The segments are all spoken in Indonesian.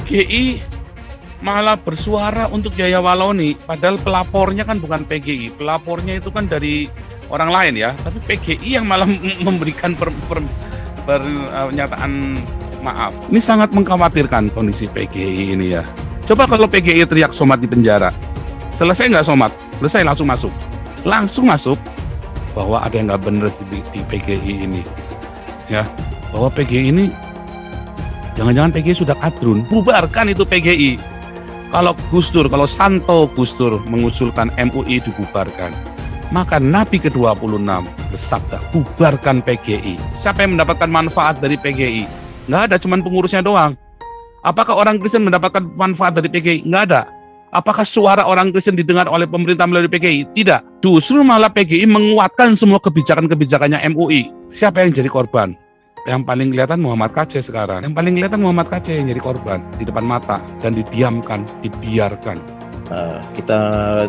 PGI malah bersuara untuk Yahya Walauni, padahal pelapornya kan bukan PGI, pelapornya itu kan dari orang lain ya, tapi PGI yang malah memberikan pernyataan maaf. Ini sangat mengkhawatirkan kondisi PGI ini ya. Coba kalau PGI teriak Somad di penjara, selesai nggak Somad? Selesai langsung masuk bahwa ada yang nggak benar di PGI ini, ya, bahwa PGI ini jangan-jangan PGI sudah kadrun, bubarkan itu PGI. Kalau kalau Santo Gus Dur mengusulkan MUI dibubarkan, maka Nabi ke-26 bersabda, bubarkan PGI. Siapa yang mendapatkan manfaat dari PGI? Nggak ada, cuman pengurusnya doang. Apakah orang Kristen mendapatkan manfaat dari PGI? Nggak ada. Apakah suara orang Kristen didengar oleh pemerintah melalui PGI? Tidak. Justru malah PGI menguatkan semua kebijakan-kebijakannya MUI. Siapa yang jadi korban? Yang paling kelihatan Muhammad Kaceh sekarang. Yang paling kelihatan Muhammad Kaceh yang jadi korban di depan mata dan didiamkan, dibiarkan. Kita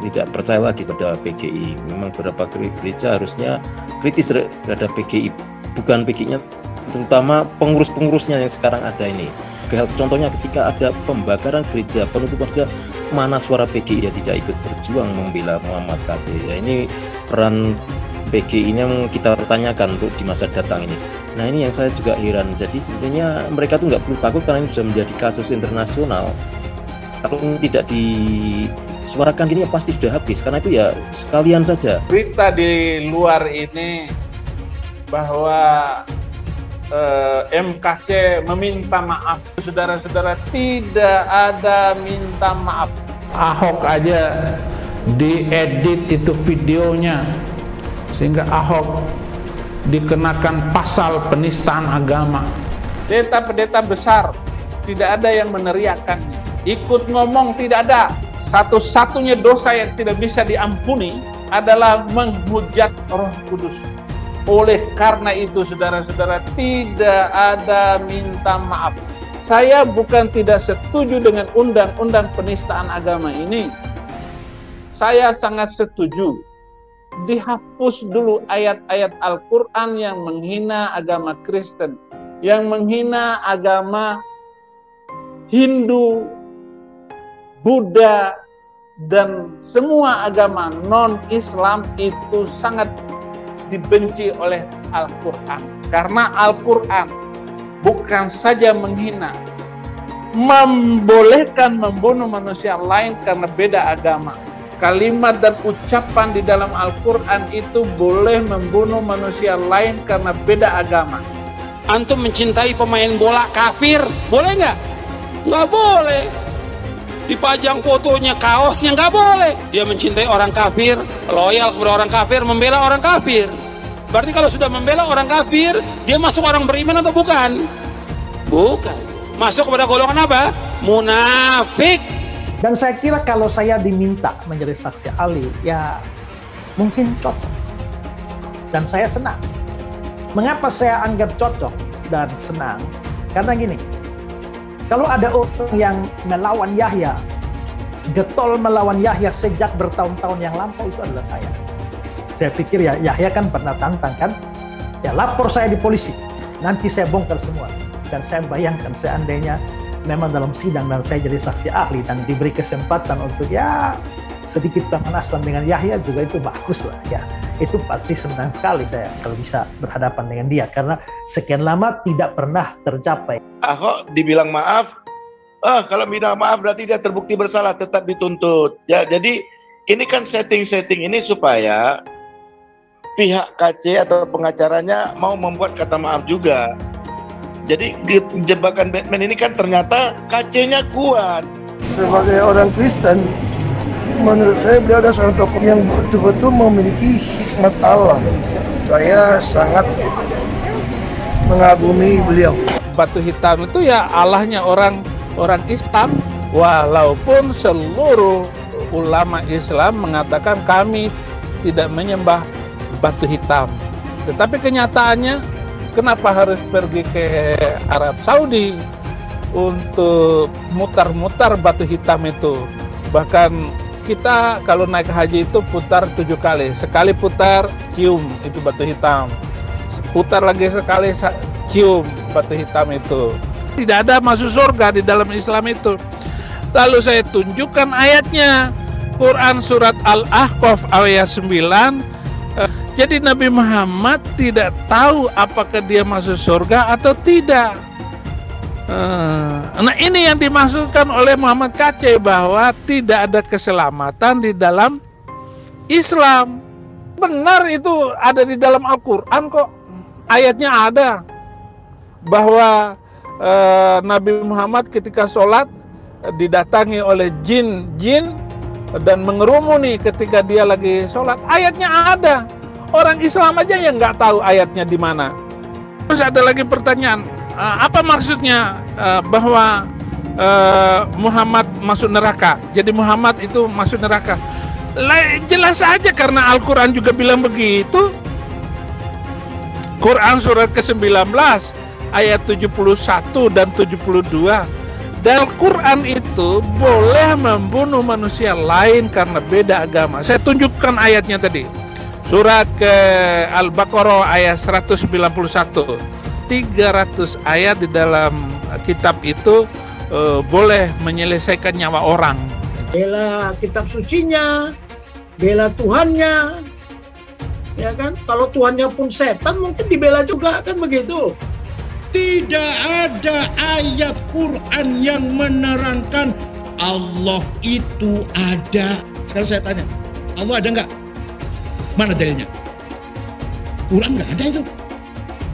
tidak percaya lagi pada PGI. Memang beberapa gereja harusnya kritis terhadap PGI. Bukan PGI-nya, terutama pengurus-pengurusnya yang sekarang ada ini. Contohnya ketika ada pembakaran gereja, penutupan gereja, mana suara PGI yang tidak ikut berjuang membela Muhammad Kaceh. Ya, ini peran PGI yang kita pertanyakan untuk di masa datang ini. Nah, ini yang saya juga heran. Jadi sebenarnya mereka tuh nggak perlu takut karena ini sudah menjadi kasus internasional. Kalau tidak disuarakan gini ya pasti sudah habis. Karena itu ya sekalian saja. Berita di luar ini bahwa MKC meminta maaf. Saudara-saudara, tidak ada minta maaf. Ahok aja diedit itu videonya sehingga Ahok dikenakan pasal penistaan agama. Pendeta-pendeta besar tidak ada yang meneriakannya. Ikut ngomong tidak ada. Satu-satunya dosa yang tidak bisa diampuni adalah menghujat Roh Kudus. Oleh karena itu, saudara-saudara, tidak ada minta maaf. Saya bukan tidak setuju dengan undang-undang penistaan agama ini. Saya sangat setuju. Dihapus dulu ayat-ayat Al-Quran yang menghina agama Kristen, yang menghina agama Hindu, Buddha, dan semua agama non-Islam itu sangat dibenci oleh Al-Quran. Karena Al-Quran bukan saja menghina, membolehkan membunuh manusia lain karena beda agama. Kalimat dan ucapan di dalam Al-Quran itu boleh membunuh manusia lain karena beda agama. Antum mencintai pemain bola kafir, boleh nggak? Nggak boleh. Dipajang fotonya, kaosnya, nggak boleh. Dia mencintai orang kafir, loyal kepada orang kafir, membela orang kafir. Berarti kalau sudah membela orang kafir, dia masuk orang beriman atau bukan? Bukan. Masuk kepada golongan apa? Munafik. Dan saya kira kalau saya diminta menjadi saksi ahli, ya mungkin cocok. Dan saya senang. Mengapa saya anggap cocok dan senang? Karena gini, kalau ada orang yang melawan Yahya, getol melawan Yahya sejak bertahun-tahun yang lampau, itu adalah saya. Saya pikir ya Yahya kan pernah tantang kan, ya lapor saya di polisi, nanti saya bongkar semua. Dan saya bayangkan seandainya memang dalam sidang dan saya jadi saksi ahli dan diberi kesempatan untuk ya sedikit pemanasan dengan Yahya juga, itu bagus lah ya. Itu pasti senang sekali saya kalau bisa berhadapan dengan dia karena sekian lama tidak pernah tercapai. Ahok dibilang maaf, kalau bilang maaf berarti dia terbukti bersalah, tetap dituntut. Ya, jadi ini kan setting ini supaya pihak KC atau pengacaranya mau membuat kata maaf juga. Jadi jebakan Batman ini kan ternyata KC-nya kuat. Sebagai orang Kristen, menurut saya beliau adalah seorang tokoh yang betul-betul memiliki hikmat Allah. Saya sangat mengagumi beliau. Batu hitam itu ya Allahnya orang Islam, walaupun seluruh ulama Islam mengatakan kami tidak menyembah batu hitam. Tetapi kenyataannya kenapa harus pergi ke Arab Saudi untuk mutar-mutar batu hitam itu? Bahkan kita kalau naik haji itu putar 7 kali. Sekali putar, cium itu batu hitam. Putar lagi sekali, cium batu hitam itu. Tidak ada masuk surga di dalam Islam itu. Lalu saya tunjukkan ayatnya. Quran surat Al-Ahqaf ayat 9. Jadi Nabi Muhammad tidak tahu apakah dia masuk surga atau tidak. Nah ini yang dimaksudkan oleh Muhammad Kacai, bahwa tidak ada keselamatan di dalam Islam. Benar, itu ada di dalam Al-Quran kok. Ayatnya ada bahwa Nabi Muhammad ketika sholat didatangi oleh jin dan mengerumuni ketika dia lagi sholat. Ayatnya ada. Orang Islam aja yang nggak tahu ayatnya di mana. Terus ada lagi pertanyaan, apa maksudnya bahwa Muhammad masuk neraka? Jadi Muhammad itu masuk neraka. Jelas aja karena Al-Quran juga bilang begitu. Quran surat ke-19 ayat 71 dan 72. Dan Al-Quran itu boleh membunuh manusia lain karena beda agama. Saya tunjukkan ayatnya tadi. Surat ke Al-Baqarah ayat 191. 300 ayat di dalam kitab itu boleh menyelesaikan nyawa orang. Bela kitab sucinya, bela Tuhannya, ya kan? Kalau Tuhannya pun setan mungkin dibela juga, kan begitu? Tidak ada ayat Quran yang menerangkan Allah itu ada. Sekarang saya tanya, Allah ada nggak? Mana dalilnya? Quran nggak ada itu.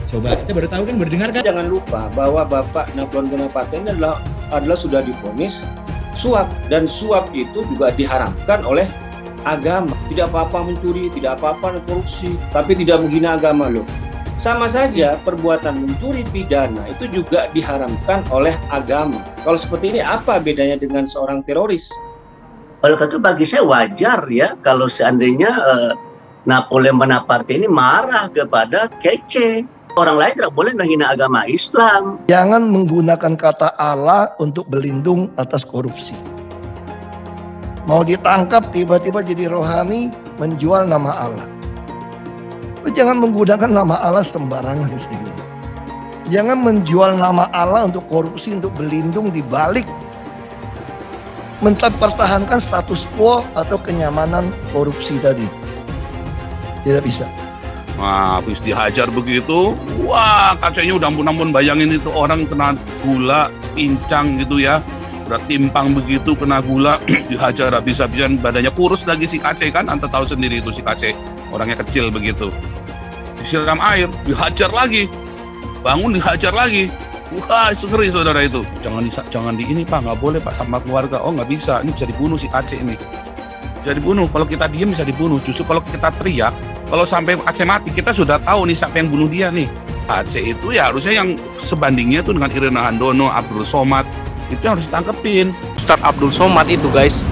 Coba, kita baru tahu kan, baru dengar kan? Jangan lupa bahwa Bapak Napoleon Bonaparte ini adalah sudah divonis suap, dan suap itu juga diharamkan oleh agama. Tidak apa-apa mencuri, tidak apa-apa korupsi, tapi tidak menghina agama loh. Sama saja perbuatan mencuri pidana itu juga diharamkan oleh agama. Kalau seperti ini apa bedanya dengan seorang teroris? Oleh karena itu bagi saya wajar ya kalau seandainya Napoleon Bonaparte ini marah kepada Kece. Orang lain tidak boleh menghina agama Islam. Jangan menggunakan kata Allah untuk berlindung atas korupsi. Mau ditangkap tiba-tiba jadi rohani menjual nama Allah. Jangan menggunakan nama Allah sembarangan. Jangan menjual nama Allah untuk korupsi, untuk berlindung di balik mempertahankan status quo atau kenyamanan korupsi tadi. Tidak bisa. Nah, habis dihajar begitu, wah kacanya udah ampun-ampun, bayangin itu orang kena gula, pincang gitu ya. Udah timpang begitu, kena gula, dihajar habis-habisan, badannya kurus lagi si Kacai kan, Anda tahu sendiri itu si Kacai, orangnya kecil begitu. Disiram air, dihajar lagi, bangun dihajar lagi. Wah, ngeri saudara itu. Jangan di ini Pak, nggak boleh Pak sama keluarga. Oh nggak bisa, ini bisa dibunuh si Kacai ini. Bisa dibunuh, kalau kita diam bisa dibunuh. Justru kalau kita teriak, kalau sampai Aceh mati, kita sudah tahu nih siapa yang bunuh dia nih. Aceh itu ya harusnya yang sebandingnya tuh dengan Irena Handono, Abdul Somad, itu yang harus ditangkepin. Ustadz Abdul Somad itu guys,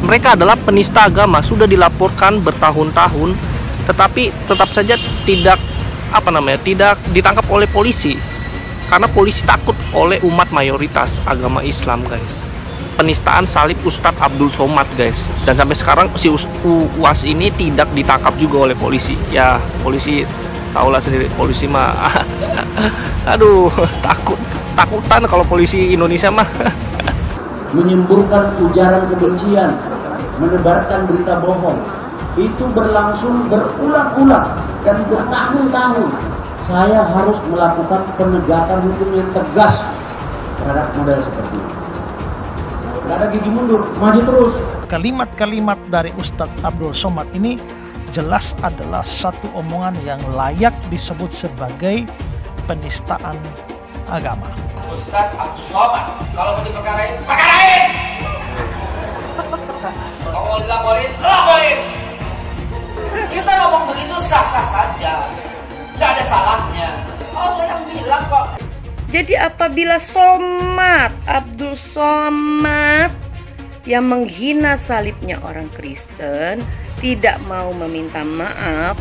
mereka adalah penista agama, sudah dilaporkan bertahun-tahun, tetapi tetap saja tidak ditangkap oleh polisi. Karena polisi takut oleh umat mayoritas agama Islam guys. Penistaan salib Ustadz Abdul Somad guys, dan sampai sekarang si UAS ini tidak ditangkap juga oleh polisi. Ya polisi tahulah sendiri, polisi mah aduh takutan kalau polisi Indonesia mah. Menyemburkan ujaran kebencian, menebarkan berita bohong, itu berlangsung berulang-ulang dan bertahun-tahun. Saya harus melakukan penegakan hukum yang tegas terhadap model seperti ini. Gak ada gigi mundur, maju terus. Kalimat-kalimat dari Ustadz Abdul Somad ini jelas adalah satu omongan yang layak disebut sebagai penistaan agama. Ustadz Abdul Somad, kalau mau diperkarain, perkarain! Kalau mau dilaporin, laporin! Kita ngomong begitu sah-sah saja, gak ada salahnya. Allah yang bilang kok. Jadi apabila Abdul Somad yang menghina salibnya orang Kristen tidak mau meminta maaf,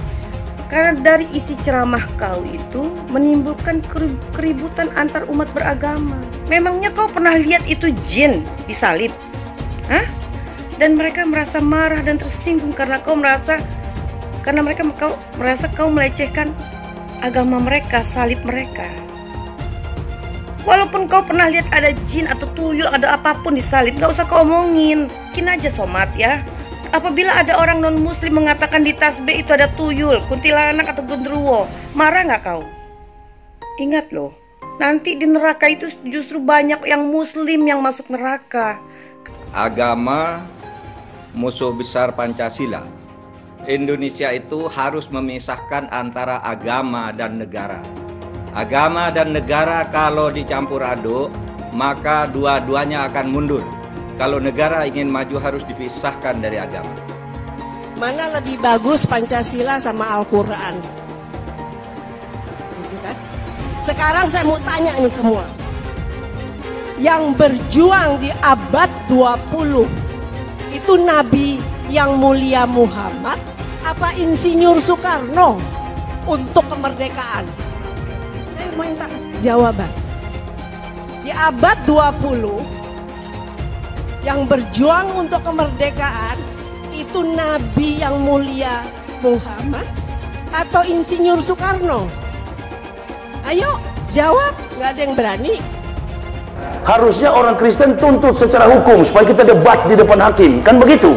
karena dari isi ceramah kau itu menimbulkan keributan antar umat beragama. Memangnya kau pernah lihat itu jin disalib? Hah? Dan mereka merasa marah dan tersinggung karena mereka merasa kau melecehkan agama mereka, salib mereka. Walaupun kau pernah lihat ada jin atau tuyul, ada apapun di salib, gak usah kau omongin. Bikin aja Somad ya. Apabila ada orang non-muslim mengatakan di tasbih itu ada tuyul, kuntilanak atau genderuwo, marah gak kau? Ingat loh, nanti di neraka itu justru banyak yang muslim yang masuk neraka. Agama musuh besar Pancasila. Indonesia itu harus memisahkan antara agama dan negara. Agama dan negara kalau dicampur aduk, maka dua-duanya akan mundur. Kalau negara ingin maju harus dipisahkan dari agama. Mana lebih bagus Pancasila sama Al-Quran? Gitu kan? Sekarang saya mau tanya nih semua. Yang berjuang di abad 20 itu Nabi yang mulia Muhammad apa Insinyur Soekarno untuk kemerdekaan? Saya minta jawaban. Di abad 20 yang berjuang untuk kemerdekaan itu Nabi yang mulia Muhammad atau Insinyur Soekarno? Ayo jawab, nggak ada yang berani. Harusnya orang Kristen tuntut secara hukum supaya kita debat di depan hakim, kan begitu?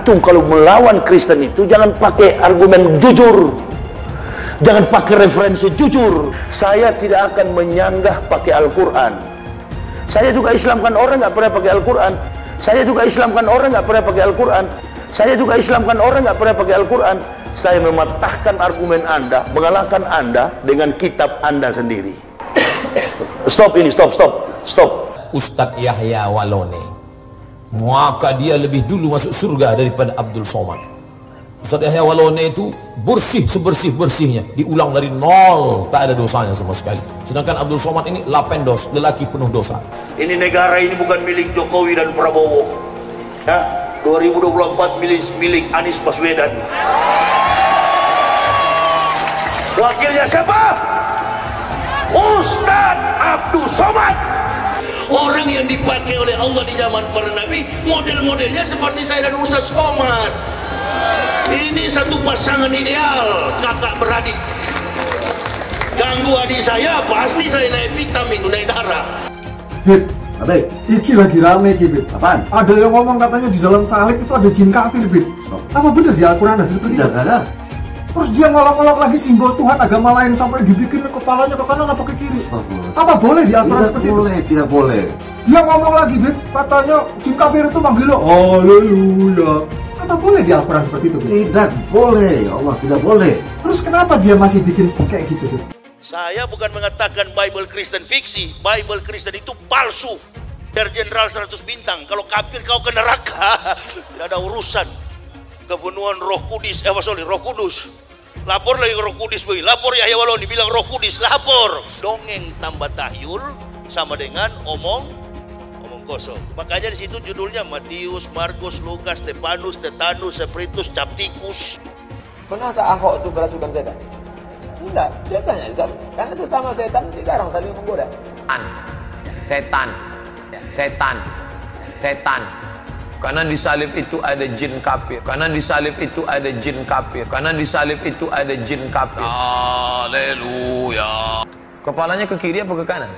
Tuh kalau melawan Kristen itu jangan pakai argumen jujur, jangan pakai referensi jujur. Saya tidak akan menyanggah pakai Al-Quran. Saya juga Islamkan orang nggak pernah pakai Al-Quran. Saya juga Islamkan orang nggak pernah pakai Al-Quran. Saya juga Islamkan orang nggak pernah pakai Al-Quran. Saya mematahkan argumen Anda, mengalahkan Anda dengan kitab Anda sendiri. Stop ini, stop. Ustadz Yahya Walone, maka dia lebih dulu masuk surga daripada Abdul Somad. Ustadz Yahya Walone itu bersih sebersih-bersihnya, diulang dari nol, tak ada dosanya sama sekali. Sedangkan Abdul Somad ini lapendos, lelaki penuh dosa. Ini negara ini bukan milik Jokowi dan Prabowo. Ya, 2024 milik Anies Baswedan. Wakilnya siapa? Ustadz Abdul Somad. Orang yang dipakai oleh Allah di zaman para nabi, model-modelnya seperti saya dan Ustadz Somad. Ini satu pasangan ideal, kakak beradik. Ganggu adik saya, pasti saya naik vitamin, naik darah. Bit, adek, iki lagi rame ki, Bit. Apaan? Ada yang ngomong katanya di dalam salib itu ada jin kafir, Bit. Apa benar di Al-Quran ada seperti itu? Tidak ada. Terus dia ngolok-ngolok lagi simbol Tuhan agama lain sampai dibikin kepalanya ke kanan apa ke kiri. Apa boleh di Al-Quran seperti itu? Tidak boleh. Dia ngomong lagi, Bit, katanya jin kafir itu manggil lo haleluya. Apa boleh di Al-Quran seperti itu, Bit? Tidak boleh, ya Allah, tidak boleh. Terus kenapa dia masih bikin kayak gitu, Bit? Saya bukan mengatakan Bible Kristen fiksi. Bible Kristen itu palsu. Biar jenderal 100 bintang. Kalau kafir kau ke neraka. Tidak ada urusan. Kepenuhan Roh Kudus, Roh Kudus. Lapor lagi Roh Kudus, boy. Lapor Yahya Waloni bilang Roh Kudus, lapor. Dongeng tambah tahyul sama dengan omong kosong. Makanya di situ judulnya Matius, Markus, Lukas, Stefanus, Tetanus, Spiritus, Captikus. Pernahkah Ahok itu kerasukan setan? Tidak, dia tanya juga. Karena sesama setan dilarang saling menggoda. Setan. Karena di salib itu ada jin kafir. Karena di salib itu ada jin kafir. Karena di salib itu ada jin kafir. Haleluya. Kepalanya ke kiri apa ke kanan?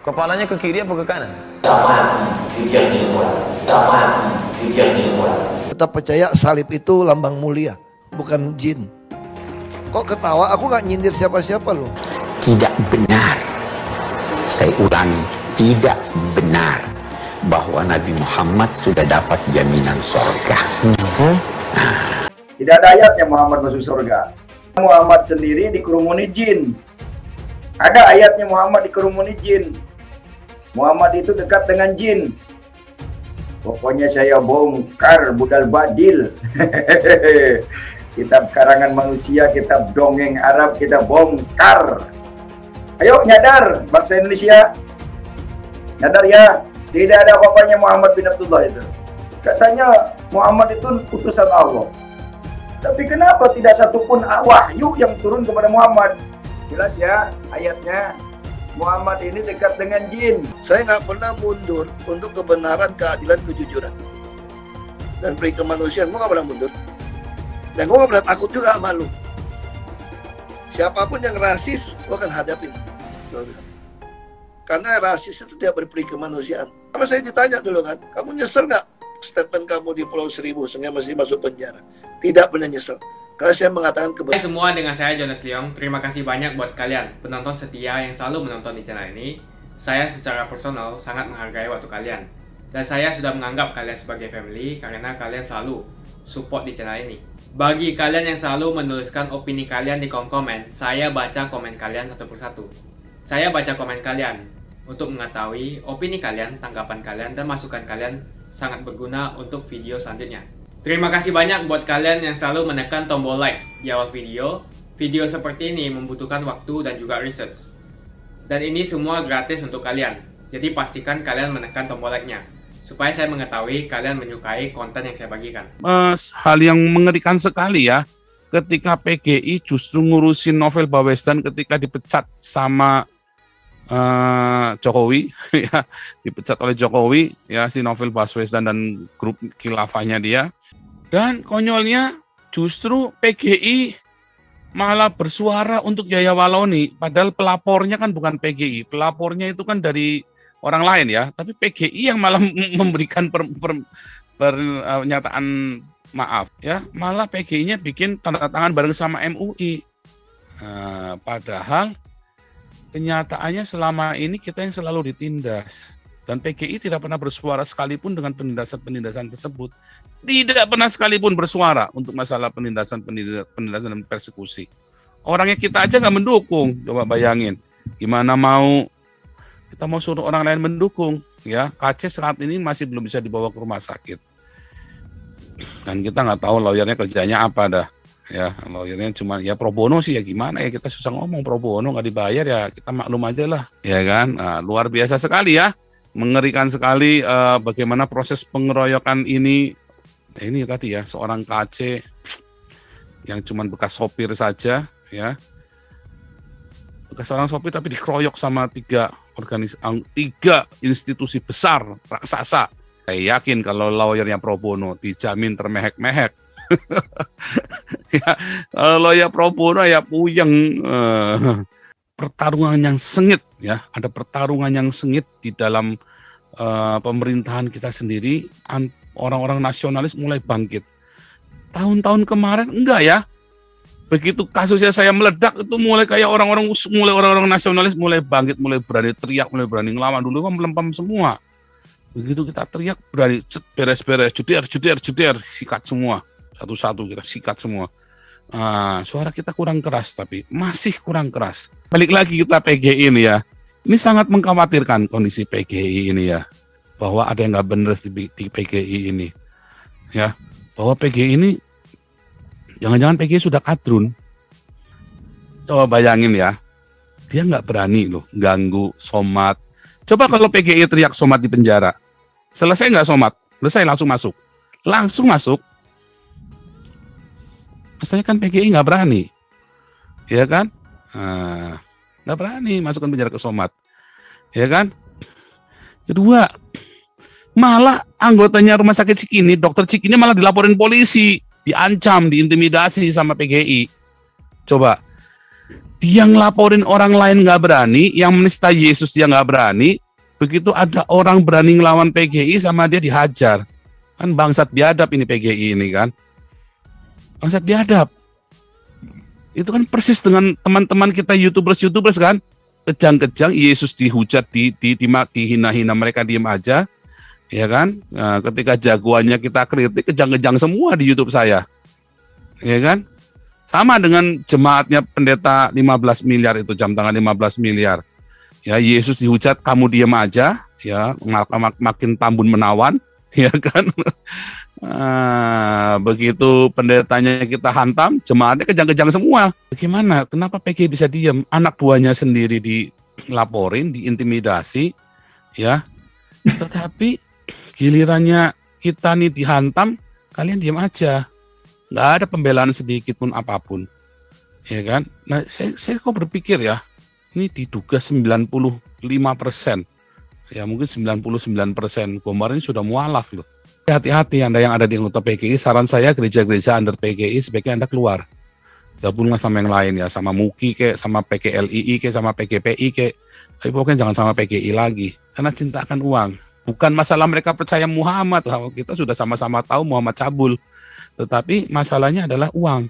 Kepalanya ke kiri apa ke kanan? Tetap percaya salib itu lambang mulia, bukan jin. Kok ketawa? Aku nggak nyindir siapa-siapa loh. Tidak benar. Saya ulangi, tidak benar bahwa Nabi Muhammad sudah dapat jaminan surga. Tidak ada ayatnya Muhammad masuk surga. Muhammad sendiri dikerumuni jin. Ada ayatnya Muhammad dikerumuni jin. Muhammad itu dekat dengan jin. Pokoknya saya bongkar budal badil. Kitab karangan manusia, kitab dongeng Arab kita bongkar. Ayo nyadar bangsa Indonesia. Nyadar ya. Tidak ada apa-apanya Muhammad bin Abdullah itu. Katanya Muhammad itu utusan Allah. Tapi kenapa tidak satupun wahyu yang turun kepada Muhammad? Jelas ya ayatnya. Muhammad ini dekat dengan jin. Saya nggak pernah mundur untuk kebenaran, keadilan, kejujuran. Dan peri kemanusiaan, gue nggak pernah mundur. Dan gue nggak pernah takut juga sama lu. Siapapun yang rasis, gue akan hadapin. Gue bilang. Karena rasis itu tidak berperi kemanusiaan. Sama saya ditanya dulu kan, kamu nyesel nggak statement kamu di Pulau Seribu sehingga masih masuk penjara? Tidak pernah nyesel. Karena saya mengatakan kebenaran. Hai semua, dengan saya Jonas Leong. Terima kasih banyak buat kalian penonton setia yang selalu menonton di channel ini. Saya secara personal sangat menghargai waktu kalian. Dan saya sudah menganggap kalian sebagai family karena kalian selalu support di channel ini. Bagi kalian yang selalu menuliskan opini kalian di kolom komen, saya baca komen kalian satu persatu. Saya baca komen kalian untuk mengetahui opini kalian, tanggapan kalian, dan masukan kalian sangat berguna untuk video selanjutnya. Terima kasih banyak buat kalian yang selalu menekan tombol like di awal video. Video seperti ini membutuhkan waktu dan juga research. Dan ini semua gratis untuk kalian. Jadi pastikan kalian menekan tombol like-nya supaya saya mengetahui kalian menyukai konten yang saya bagikan. Hal yang mengerikan sekali ya, ketika PGI justru ngurusin Novel Baswedan ketika dipecat sama Jokowi, ya, dipecat oleh Jokowi, ya, si Novel Baswedan dan grup khilafahnya dia. Dan konyolnya justru PGI malah bersuara untuk Yahya Walloni, padahal pelapornya kan bukan PGI, pelapornya itu kan dari orang lain ya, tapi PGI yang malah memberikan pernyataan maaf ya, malah PGI-nya bikin tanda tangan bareng sama MUI. Padahal kenyataannya selama ini kita yang selalu ditindas, dan PGI tidak pernah bersuara sekalipun dengan penindasan tersebut, tidak pernah sekalipun bersuara untuk masalah penindasan dan persekusi. Orangnya kita aja nggak mendukung, coba bayangin, gimana kita mau suruh orang lain mendukung, ya. KC saat ini masih belum bisa dibawa ke rumah sakit. Dan kita nggak tahu lawyernya kerjanya apa dah. Ya, lawyernya cuma ya pro bono sih, ya gimana ya, kita susah ngomong pro bono nggak dibayar ya, kita maklum aja lah. Ya kan, luar biasa sekali ya. Mengerikan sekali bagaimana proses pengeroyokan ini. Ini tadi ya, seorang KC yang cuma bekas sopir saja, ya. Bekas seorang sopir tapi dikeroyok sama tiga institusi besar raksasa. Saya yakin kalau lawyernya pro bono dijamin termehek-mehek. Ya, kalau lawyer pro bono ya puyeng. Pertarungan yang sengit ya, ada pertarungan yang sengit di dalam pemerintahan kita sendiri. Orang-orang nasionalis mulai bangkit. Tahun-tahun kemarin enggak ya. Begitu kasusnya saya meledak itu mulai kayak orang-orang nasionalis mulai bangkit, mulai berani teriak, mulai berani ngelawan. Dulu kan melempem semua. Begitu kita teriak berani beres-beres, juder, sikat semua. Satu-satu kita sikat semua. Suara kita kurang keras, tapi masih kurang keras. Balik lagi kita PGI ini ya. Ini sangat mengkhawatirkan kondisi PGI ini ya. Bahwa ada yang nggak benar di PGI ini. Ya, bahwa PGI ini jangan-jangan PGI sudah kadrun. Coba bayangin ya, dia nggak berani loh ganggu Somad. Coba kalau PGI teriak Somad di penjara, selesai nggak Somad? Selesai langsung masuk. Langsung masuk. Maksudnya kan PGI nggak berani, ya kan? Nggak berani masukkan penjara ke Somad, ya kan? Kedua, malah anggotanya rumah sakit Cikini, dokter Cikini malah dilaporin polisi. Diancam, diintimidasi sama PGI. Coba, dia ngelaporin orang lain nggak berani, yang menista Yesus dia nggak berani, begitu ada orang berani ngelawan PGI sama dia dihajar. Kan bangsat biadab ini PGI ini kan. Bangsat biadab. Itu kan persis dengan teman-teman kita YouTubers kan. Kejang-kejang Yesus dihujat, dihina-hina, mereka diem aja. Ya kan, ketika jagoannya kita kritik, kejang-kejang semua di YouTube saya, ya kan, sama dengan jemaatnya pendeta 15 miliar itu, jam tangan 15 miliar, ya Yesus dihujat, kamu diam aja, ya makin tambun menawan, ya kan, begitu pendetanya kita hantam, jemaatnya kejang-kejang semua. Bagaimana? Kenapa PGI bisa diam? Anak buahnya sendiri dilaporin, diintimidasi, ya, tetapi gilirannya kita nih dihantam, kalian diam aja. Nggak ada pembelaan sedikit pun apapun. Ya kan? Nah, saya kok berpikir ya, ini diduga 95%. Ya mungkin 99%. Kemarin sudah mualaf loh. Hati-hati Anda yang ada di anggota PGI, saran saya gereja-gereja under PGI sebaiknya Anda keluar. Gabunglah sama yang lain ya, sama MUKI kayak, sama PKLII kayak, sama PGPI kayak. Tapi pokoknya jangan sama PGI lagi, karena cinta akan uang. Bukan masalah mereka percaya Muhammad, kita sudah sama-sama tahu Muhammad cabul. Tetapi masalahnya adalah uang.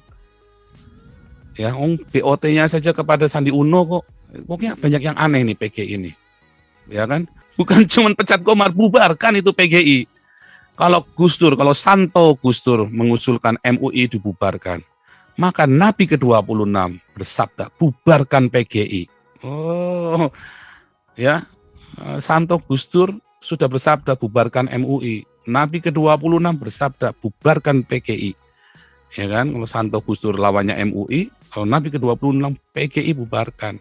Ya, BOT-nya saja kepada Sandi Uno kok. Pokoknya banyak yang aneh nih PGI ini. Ya kan? Bukan cuma pecat Komar, bubarkan itu PGI. Kalau Gus Dur, kalau Santo Gus Dur mengusulkan MUI dibubarkan, maka Nabi ke-26 bersabda, bubarkan PGI. Oh, ya, Santo Gus Dur sudah bersabda, bubarkan MUI. Nabi ke-26 bersabda, bubarkan PGI. Ya kan, kalau Santo Gus Dur lawannya MUI, kalau Nabi ke-26 PGI bubarkan.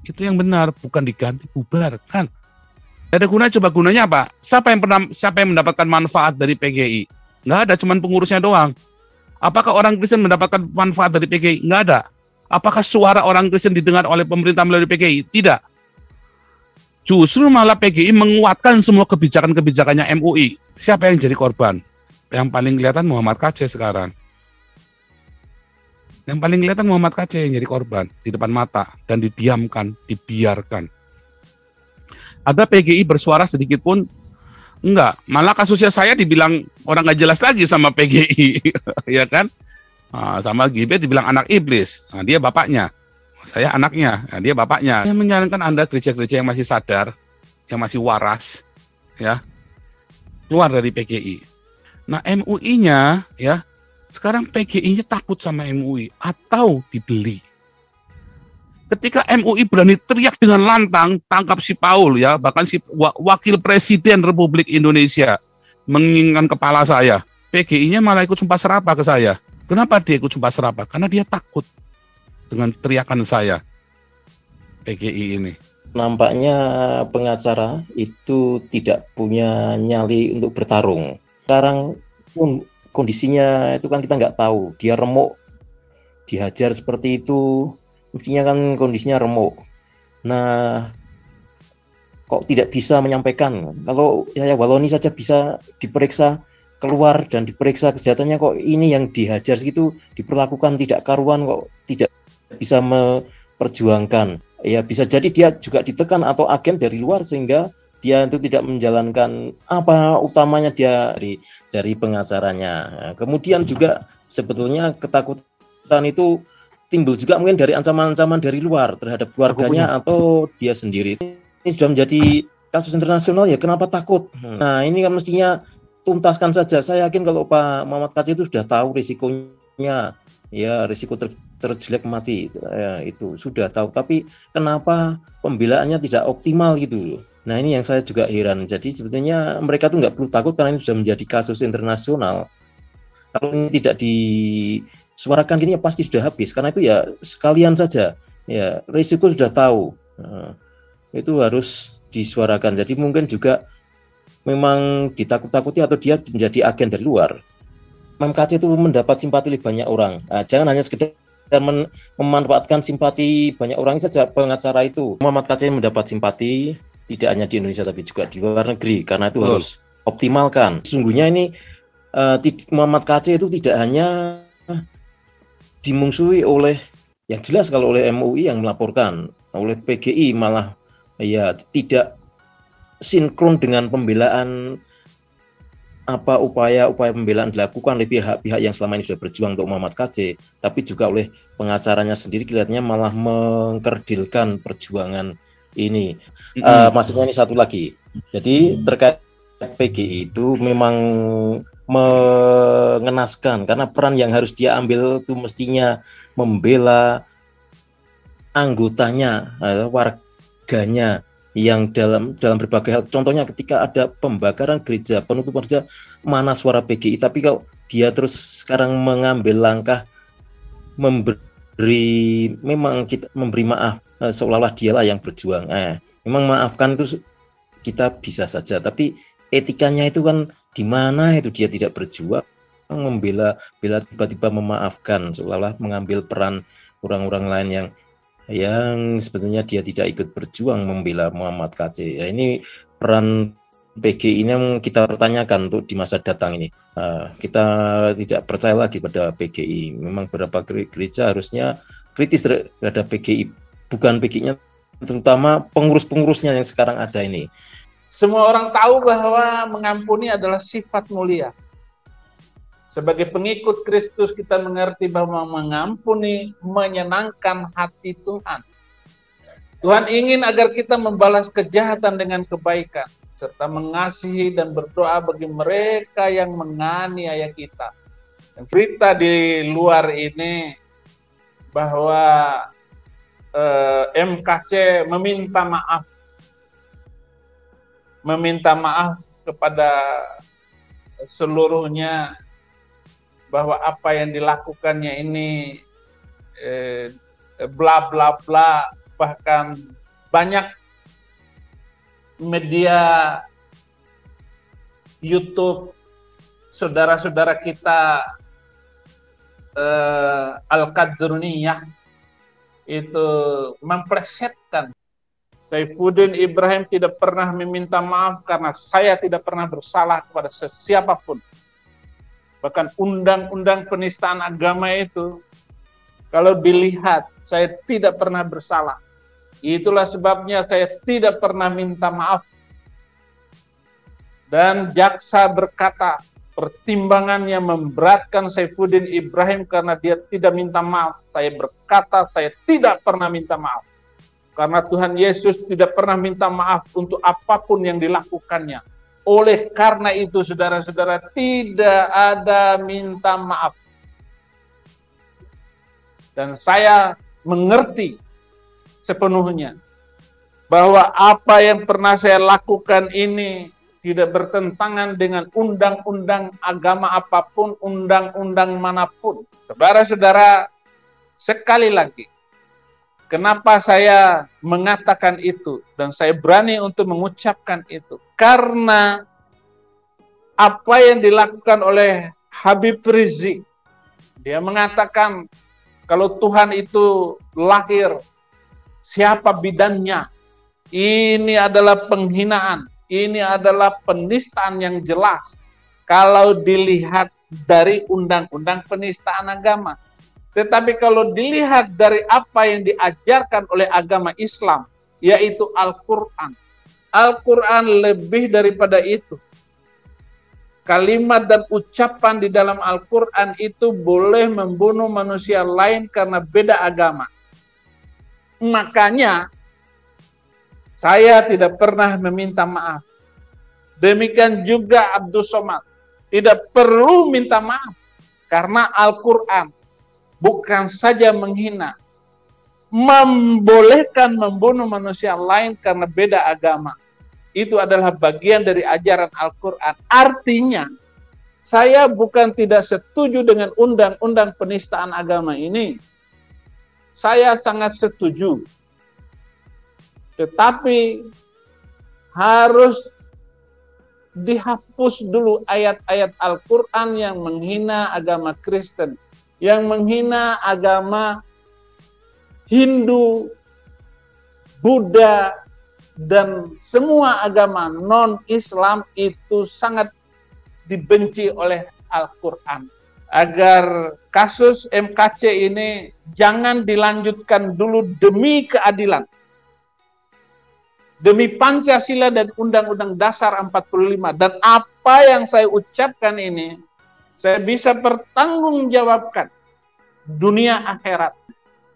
Itu yang benar, bukan diganti, bubarkan. Ada guna, coba gunanya apa? Siapa yang mendapatkan manfaat dari PGI? Nggak ada, cuman pengurusnya doang. Apakah orang Kristen mendapatkan manfaat dari PGI? Nggak ada. Apakah suara orang Kristen didengar oleh pemerintah melalui PGI? Tidak. Justru malah PGI menguatkan semua kebijakan-kebijakannya MUI. Siapa yang jadi korban? Yang paling kelihatan Muhammad KC sekarang. Yang paling kelihatan Muhammad KC yang jadi korban di depan mata dan didiamkan, dibiarkan. Ada PGI bersuara sedikit pun enggak. Malah kasusnya saya dibilang orang nggak jelas lagi sama PGI, ya kan? Nah, sama Gibet dibilang anak iblis. Nah, dia bapaknya, saya anaknya. Nah, dia bapaknya. Saya menyarankan Anda gereja-gereja yang masih sadar, yang masih waras, ya, keluar dari PGI. Nah, MUI-nya, ya, sekarang PGI-nya takut sama MUI atau dibeli. Ketika MUI berani teriak dengan lantang, tangkap si Paul, ya, bahkan si wakil presiden Republik Indonesia menginginkan kepala saya, PGI-nya malah ikut sumpah serapah ke saya. Kenapa dia ikut sumpah serapah? Karena dia takut dengan teriakan saya, PGI ini. Nampaknya pengacara itu tidak punya nyali untuk bertarung. Sekarang pun kondisinya itu kan kita nggak tahu. Dia remuk, dihajar seperti itu, mestinya kan kondisinya remuk. Nah, kok tidak bisa menyampaikan? Kalau Yahya Waloni saja bisa diperiksa, keluar dan diperiksa kesehatannya, kok ini yang dihajar gitu, diperlakukan tidak karuan, kok tidak bisa memperjuangkan. Ya bisa jadi dia juga ditekan atau agen dari luar sehingga dia itu tidak menjalankan apa utamanya dia dari pengacaranya. Nah, kemudian juga sebetulnya ketakutan itu timbul juga mungkin dari ancaman-ancaman dari luar terhadap keluarganya atau dia sendiri. Ini sudah menjadi kasus internasional, ya kenapa takut? Nah, ini kan mestinya tuntaskan saja. Saya yakin kalau Pak Muhammad KC itu sudah tahu risikonya, ya risiko terjelek mati, ya, itu sudah tahu. Tapi kenapa pembelaannya tidak optimal gitu? Nah, ini yang saya juga heran. Jadi sebetulnya mereka tuh nggak perlu takut karena ini sudah menjadi kasus internasional. Kalau ini tidak disuarakan gini ya pasti sudah habis. Karena itu ya sekalian saja, ya risiko sudah tahu. Nah, itu harus disuarakan. Jadi mungkin juga memang ditakut-takuti atau dia menjadi agen dari luar. MKC itu mendapat simpati oleh banyak orang. Nah, jangan hanya sekedar memanfaatkan simpati banyak orang saja pengacara itu. Muhammad KC mendapat simpati tidak hanya di Indonesia tapi juga di luar negeri, karena itu harus optimalkan. Sesungguhnya ini Muhammad KC itu tidak hanya dimungsuhi oleh, yang jelas kalau oleh MUI yang melaporkan, oleh PGI malah ya tidak sinkron dengan pembelaan apa upaya-upaya pembelaan dilakukan oleh pihak-pihak yang selama ini sudah berjuang untuk Muhammad KC, tapi juga oleh pengacaranya sendiri kelihatannya malah mengkerdilkan perjuangan ini. Maksudnya ini satu lagi. Jadi terkait PGI itu memang mengenaskan karena peran yang harus dia ambil itu mestinya membela anggotanya, warganya yang dalam berbagai hal. Contohnya ketika ada pembakaran gereja, penutupan gereja, mana suara PGI? Tapi kalau dia terus sekarang mengambil langkah memberi maaf, seolah-olah dialah yang berjuang. Memang maafkan itu kita bisa saja, tapi etikanya itu kan di mana itu dia tidak berjuang, membela tiba-tiba memaafkan, seolah-olah mengambil peran orang-orang lain yang sebetulnya dia tidak ikut berjuang membela Muhammad KC. Ya, ini peran PGI ini yang kita pertanyakan untuk di masa datang ini. Kita tidak percaya lagi pada PGI. Memang beberapa gereja harusnya kritis terhadap PGI, bukan PGI-nya terutama pengurus-pengurusnya yang sekarang ada ini. Semua orang tahu bahwa mengampuni adalah sifat mulia. Sebagai pengikut Kristus kita mengerti bahwa mengampuni menyenangkan hati Tuhan. Tuhan ingin agar kita membalas kejahatan dengan kebaikan, serta mengasihi dan berdoa bagi mereka yang menganiaya kita. Dan cerita di luar ini bahwa MKC meminta maaf kepada seluruhnya bahwa apa yang dilakukannya ini bla bla bla, bahkan banyak media YouTube saudara-saudara kita Al-Qadruniyah itu memplesetkan Saifuddin Ibrahim tidak pernah meminta maaf karena saya tidak pernah bersalah kepada siapapun. Bahkan undang-undang penistaan agama itu, kalau dilihat, saya tidak pernah bersalah. Itulah sebabnya saya tidak pernah minta maaf. Dan jaksa berkata, pertimbangannya memberatkan Saifuddin Ibrahim karena dia tidak minta maaf. Saya berkata, saya tidak pernah minta maaf. Karena Tuhan Yesus tidak pernah minta maaf untuk apapun yang dilakukannya. Oleh karena itu, saudara-saudara, tidak ada minta maaf. Dan saya mengerti sepenuhnya bahwa apa yang pernah saya lakukan ini tidak bertentangan dengan undang-undang agama apapun, undang-undang manapun. Saudara-saudara, sekali lagi, kenapa saya mengatakan itu dan saya berani untuk mengucapkan itu? Karena apa yang dilakukan oleh Habib Rizik, dia mengatakan kalau Tuhan itu lahir, siapa bidannya? Ini adalah penghinaan, ini adalah penistaan yang jelas kalau dilihat dari undang-undang penistaan agama. Tetapi kalau dilihat dari apa yang diajarkan oleh agama Islam, yaitu Al-Quran. Al-Quran lebih daripada itu. Kalimat dan ucapan di dalam Al-Quran itu boleh membunuh manusia lain karena beda agama. Makanya, saya tidak pernah meminta maaf. Demikian juga Abdul Somad. Tidak perlu minta maaf. Karena Al-Quran bukan saja menghina, membolehkan membunuh manusia lain karena beda agama. Itu adalah bagian dari ajaran Al-Quran. Artinya, saya bukan tidak setuju dengan undang-undang penistaan agama ini. Saya sangat setuju. Tetapi harus dihapus dulu ayat-ayat Al-Quran yang menghina agama Kristen, yang menghina agama Hindu, Buddha, dan semua agama non-Islam itu sangat dibenci oleh Al-Quran. Agar kasus MKC ini jangan dilanjutkan dulu demi keadilan. Demi Pancasila dan Undang-Undang Dasar 45. Dan apa yang saya ucapkan ini, saya bisa pertanggungjawabkan dunia akhirat.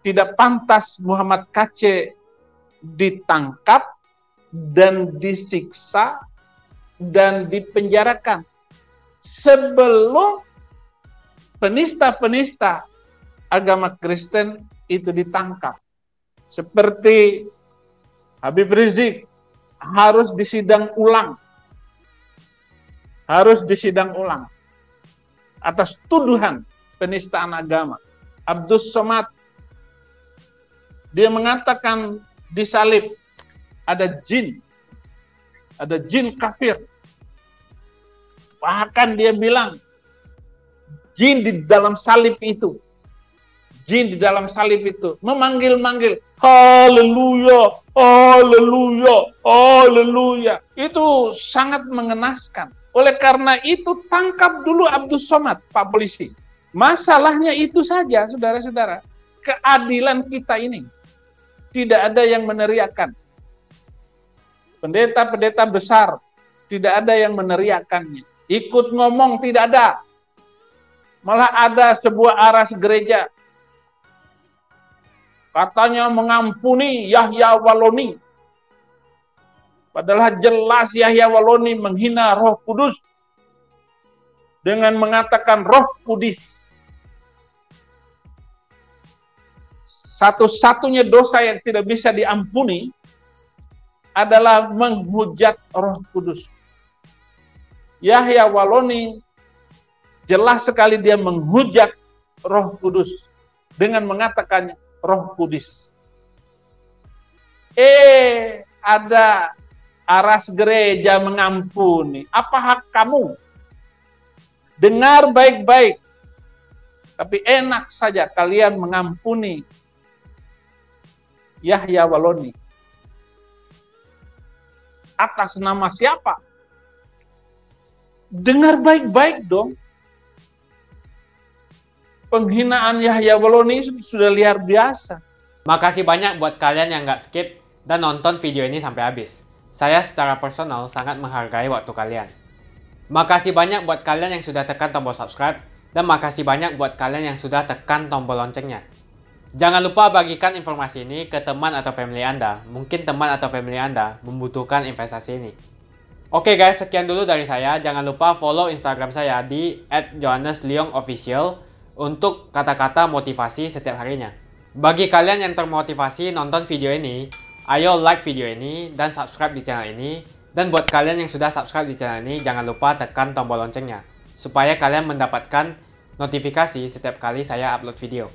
Tidak pantas Muhammad KC ditangkap dan disiksa dan dipenjarakan sebelum penista-penista agama Kristen itu ditangkap. Seperti Habib Rizik harus disidang ulang. Harus disidang ulang atas tuduhan penistaan agama. Abdul Somad, dia mengatakan disalib ada jin kafir. Bahkan dia bilang jin di dalam salib itu memanggil-manggil haleluya, haleluya, haleluya. Itu sangat mengenaskan. Oleh karena itu tangkap dulu Abdul Somad, Pak Polisi. Masalahnya itu saja, saudara-saudara. Keadilan kita ini. tidak ada yang meneriakkan. Pendeta-pendeta besar, tidak ada yang meneriakannya. Ikut ngomong tidak ada. Malah ada sebuah aras gereja. Katanya mengampuni Yahya Waloni. Padahal jelas Yahya Waloni menghina Roh Kudus dengan mengatakan Roh Kudus. Satu-satunya dosa yang tidak bisa diampuni adalah menghujat Roh Kudus. Yahya Waloni jelas sekali dia menghujat Roh Kudus dengan mengatakan Roh Kudus. Ada aras gereja mengampuni. Apa hak kamu? Dengar baik-baik. Tapi enak saja kalian mengampuni Yahya Waloni. Atas nama siapa? Dengar baik-baik dong. Penghinaan Yahya Waloni sudah luar biasa. Makasih banyak buat kalian yang nggak skip dan nonton video ini sampai habis. Saya secara personal sangat menghargai waktu kalian. Makasih banyak buat kalian yang sudah tekan tombol subscribe. Dan makasih banyak buat kalian yang sudah tekan tombol loncengnya. Jangan lupa bagikan informasi ini ke teman atau family Anda. Mungkin teman atau family Anda membutuhkan investasi ini. Oke guys, sekian dulu dari saya. Jangan lupa follow Instagram saya di @johannesleongofficial untuk kata-kata motivasi setiap harinya. Bagi kalian yang termotivasi nonton video ini, ayo like video ini dan subscribe di channel ini. Dan buat kalian yang sudah subscribe di channel ini, jangan lupa tekan tombol loncengnya supaya kalian mendapatkan notifikasi setiap kali saya upload video.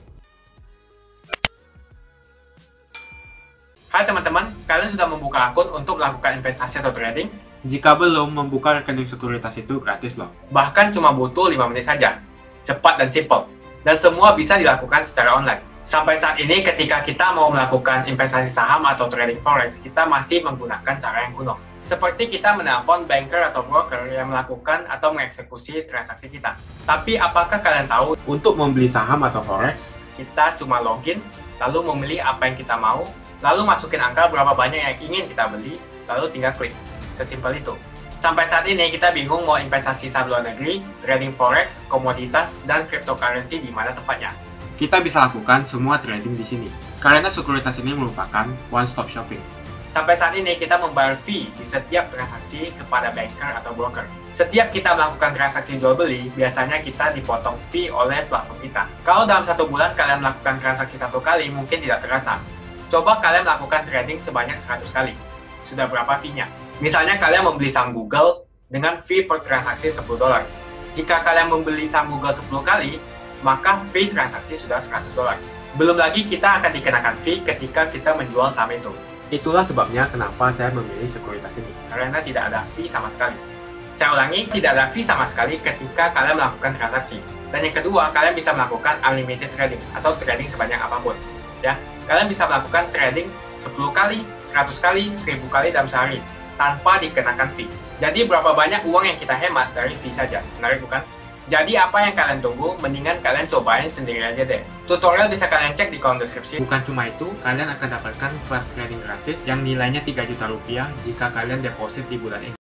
Hai teman-teman, kalian sudah membuka akun untuk melakukan investasi atau trading? Jika belum, membuka rekening sekuritas itu gratis loh. Bahkan cuma butuh 5 menit saja. Cepat dan simple. Dan semua bisa dilakukan secara online. Sampai saat ini ketika kita mau melakukan investasi saham atau trading forex, kita masih menggunakan cara yang kuno. Seperti kita menelpon banker atau broker yang melakukan atau mengeksekusi transaksi kita. Tapi apakah kalian tahu, untuk membeli saham atau forex, kita cuma login, lalu memilih apa yang kita mau, lalu masukin angka berapa banyak yang ingin kita beli, lalu tinggal klik. Sesimpel itu. Sampai saat ini kita bingung mau investasi saham luar negeri, trading forex, komoditas, dan cryptocurrency di mana tepatnya. Kita bisa lakukan semua trading di sini, karena sekuritas ini merupakan one-stop shopping. Sampai saat ini kita membayar fee di setiap transaksi kepada banker atau broker. Setiap kita melakukan transaksi jual beli, biasanya kita dipotong fee oleh platform kita. Kalau dalam 1 bulan kalian melakukan transaksi 1 kali, mungkin tidak terasa. Coba kalian melakukan trading sebanyak 100 kali. Sudah berapa fee-nya? Misalnya kalian membeli saham Google dengan fee per transaksi $10. Jika kalian membeli saham Google 10 kali, maka fee transaksi sudah $100. Belum lagi kita akan dikenakan fee ketika kita menjual saham itu. Itulah sebabnya kenapa saya memilih sekuritas ini, karena tidak ada fee sama sekali. Saya ulangi, tidak ada fee sama sekali ketika kalian melakukan transaksi. Dan yang kedua, kalian bisa melakukan unlimited trading atau trading sebanyak apapun. Ya, kalian bisa melakukan trading 10 kali, 100 kali, 1000 kali dalam sehari tanpa dikenakan fee. Jadi berapa banyak uang yang kita hemat dari fee saja? Menarik bukan? Jadi apa yang kalian tunggu? Mendingan kalian cobain sendiri aja deh. Tutorial bisa kalian cek di kolom deskripsi. Bukan cuma itu, kalian akan dapatkan kelas trading gratis yang nilainya 3 juta rupiah jika kalian deposit di bulan ini.